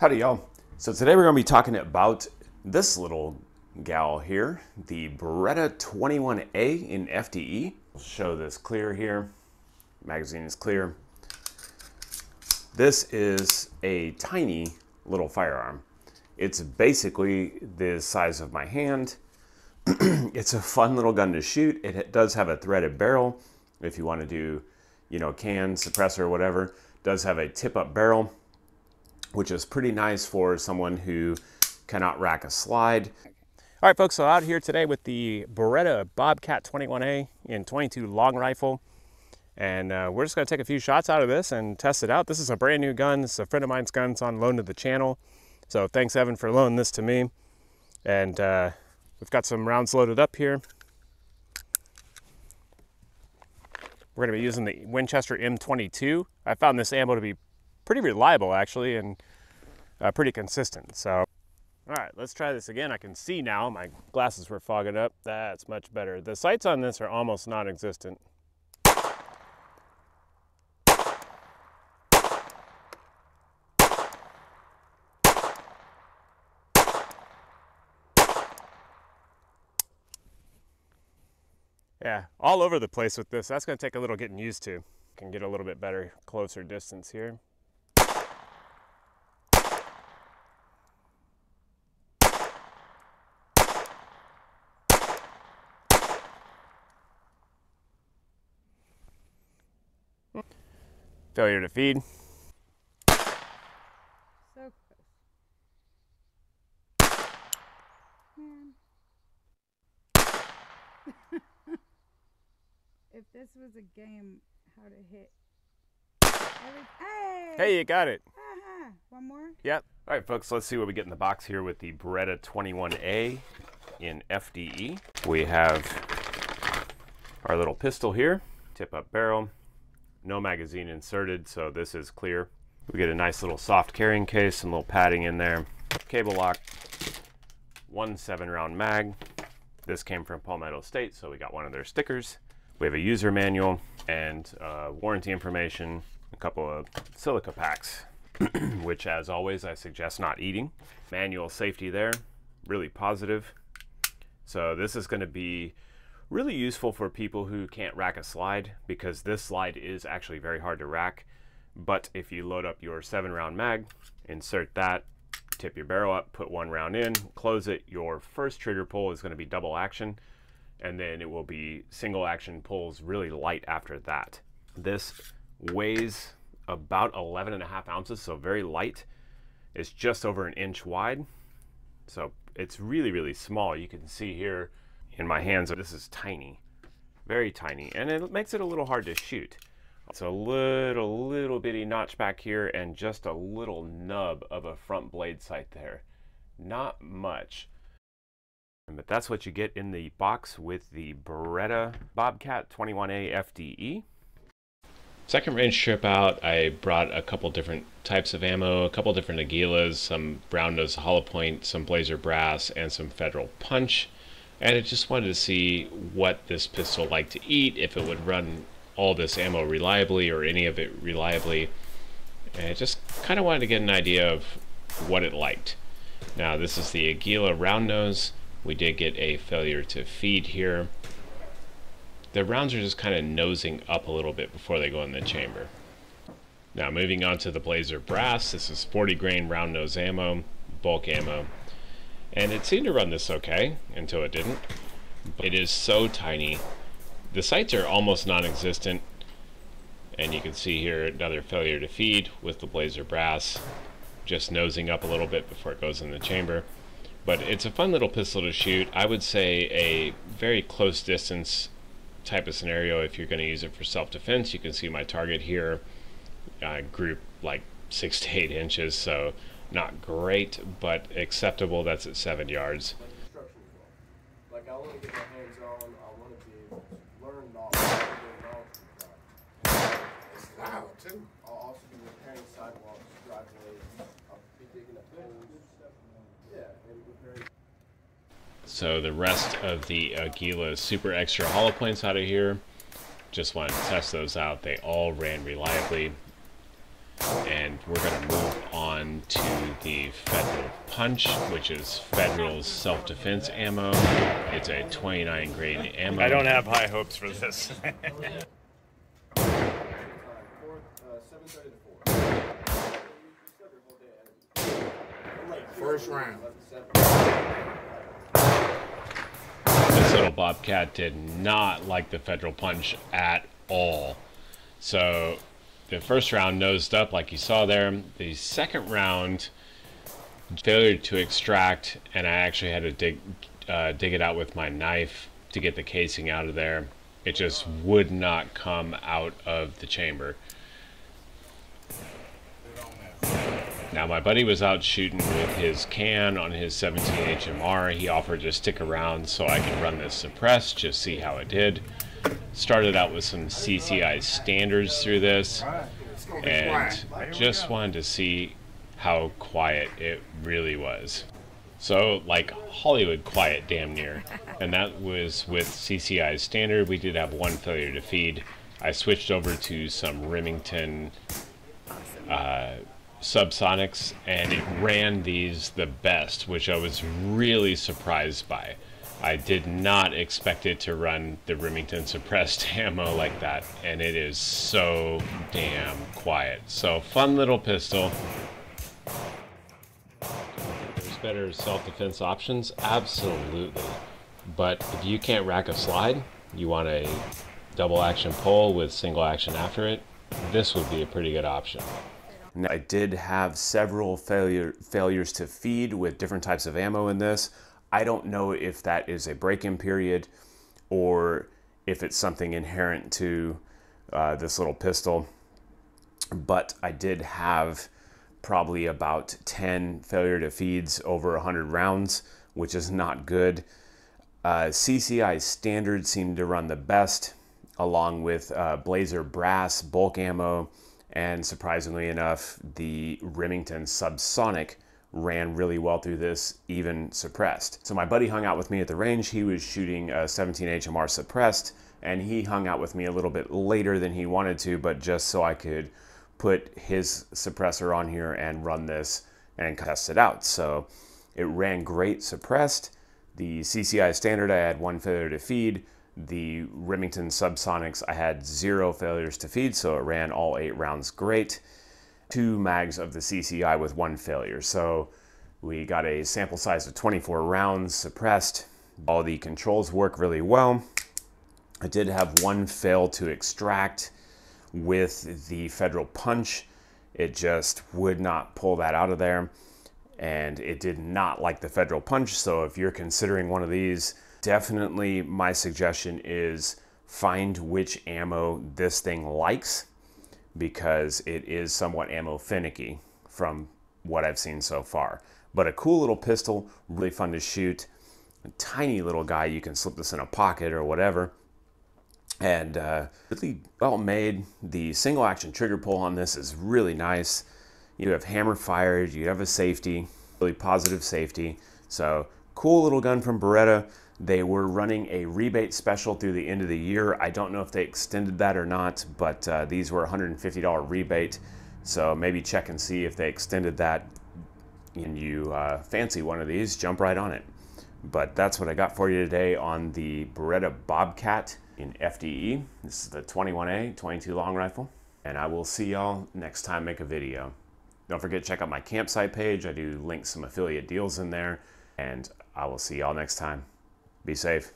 Howdy y'all. So today we're going to be talking about this little gal here, the Beretta 21A in FDE. I'll show this clear here. Magazine is clear. This is a tiny little firearm. It's basically the size of my hand. It's a fun little gun to shoot. It does have a threaded barrel if you want to do, can, suppressor, or whatever. It does have a tip-up barrel, which is pretty nice for someone who cannot rack a slide. All right, folks, so out here today with the Beretta Bobcat 21A in 22 long rifle. And we're just gonna take a few shots out of this and test it out. This is a brand new gun. This is a friend of mine's gun. It's on loan to the channel. So thanks, Evan, for loaning this to me. And we've got some rounds loaded up here. We're gonna be using the Winchester M22. I found this ammo to be pretty reliable, actually, and pretty consistent. So, all right, let's try this again. I can see now. My glasses were fogging up. That's much better. The sights on this are almost non-existent. Yeah, all over the place with this. That's gonna take a little getting used to. Can get a little bit better, closer distance here. Failure to feed. So close. Man. If this was a game, how to hit Hey, you got it. One more? Yep. All right, folks, let's see what we get in the box here with the Beretta 21A in FDE. We have our little pistol here, tip-up barrel, no magazine inserted, so this is clear. We get a nice little soft carrying case, some little padding in there, cable lock, 1 7-round mag. This came from Palmetto State, so we got one of their stickers. We have a user manual and warranty information, a couple of silica packs, which, as always, I suggest not eating. Manual safety there, really positive. So this is going to be really useful for people who can't rack a slide, because this slide is actually very hard to rack. But if you load up your 7-round mag, insert that, tip your barrel up, put 1 round in, close it, your first trigger pull is going to be double action, and then it will be single action pulls really light after that. This weighs about 11.5 ounces, so very light. It's just over 1 inch wide, so it's really, really small. You can see here in my hands, this is tiny, very tiny, and it makes it a little hard to shoot. It's a little bitty notch back here and just a little nub of a front blade sight there. Not much. But that's what you get in the box with the Beretta Bobcat 21A FDE. Second range trip out, I brought a couple different types of ammo, a couple different Aguilas, some brown nose hollow point, some Blazer brass, and some Federal punch. And I just wanted to see what this pistol liked to eat, if it would run all this ammo reliably or any of it reliably. And I just kind of wanted to get an idea of what it liked. Now, this is the Aguila round nose. We did get a failure to feed here. The rounds are just kind of nosing up a little bit before they go in the chamber. Now, moving on to the Blazer brass, this is 40 grain round nose ammo, bulk ammo, and it seemed to run this okay until it didn't. It is so tiny. The sights are almost non-existent, and you can see here another failure to feed with the Blazer brass, just nosing up a little bit before it goes in the chamber. But it's a fun little pistol to shoot. I would say a very close distance type of scenario. If you're going to use it for self-defense, you can see my target here, group like 6 to 8 inches, so not great, but acceptable. That's at 7 yards. Like, I want to get my hands on, I want to be able to learn knowledge, wow, too. I'll also be repairing sidewalks, driveways, I'll be digging up holes. Yeah, and repairing. So the rest of the Aguila Super Extra hollow points out of here, just wanted to test those out. They all ran reliably. And we're going to move on to the Federal Punch, which is Federal's self-defense ammo. It's a 29 grade ammo. I don't have high hopes for this. 7:30 to 4. First round. This little Bobcat did not like the Federal Punch at all. So the first round nosed up like you saw there. The second round, failure to extract, and I actually had to dig it out with my knife to get the casing out of there. It just would not come out of the chamber. Now my buddy was out shooting with his can on his 17 HMR. He offered to stick around so I could run this suppressed, just see how it did. Started out with some CCI standards through this, and just wanted to see how quiet it really was. So like Hollywood quiet damn near. And that was with CCI standard. We did have one failure to feed. I switched over to some Remington subsonics, and it ran these the best, which I was really surprised by. I did not expect it to run the Remington suppressed ammo like that, and it is so damn quiet. So fun little pistol. There's better self-defense options, absolutely. But if you can't rack a slide, you want a double action pole with single action after it, this would be a pretty good option. Now, I did have several failures to feed with different types of ammo in this. I don't know if that is a break-in period or if it's something inherent to this little pistol, but I did have probably about 10 failure to feeds over 100 rounds, which is not good. CCI standard seemed to run the best, along with Blazer brass bulk ammo, and surprisingly enough, the Remington subsonic ran really well through this, even suppressed. So my buddy hung out with me at the range. He was shooting a 17 HMR suppressed, and he hung out with me a little bit later than he wanted to, but just so I could put his suppressor on here and run this and test it out. So it ran great suppressed. The CCI standard, I had one failure to feed. The Remington subsonics, I had 0 failures to feed, so it ran all 8 rounds great. 2 mags of the CCI with 1 failure. So we got a sample size of 24 rounds suppressed. All the controls work really well. I did have 1 fail to extract with the Federal Punch. It just would not pull that out of there, and it did not like the Federal Punch. So if you're considering one of these, definitely my suggestion is find which ammo this thing likes, because it is somewhat ammo finicky from what I've seen so far. But a cool little pistol, really fun to shoot. A tiny little guy, you can slip this in a pocket or whatever. And really well made. The single action trigger pull on this is really nice. You have hammer fired, you have a safety, really positive safety. So cool little gun from Beretta. They were running a rebate special through the end of the year. I don't know if they extended that or not, but these were $150 rebate. So maybe check and see if they extended that, and you fancy one of these, jump right on it. But that's what I got for you today on the Beretta Bobcat in FDE. This is the 21A 22 long rifle, and I will see y'all next time I make a video. Don't forget to check out my campsite page. I do link some affiliate deals in there, and I will see y'all next time. Be safe.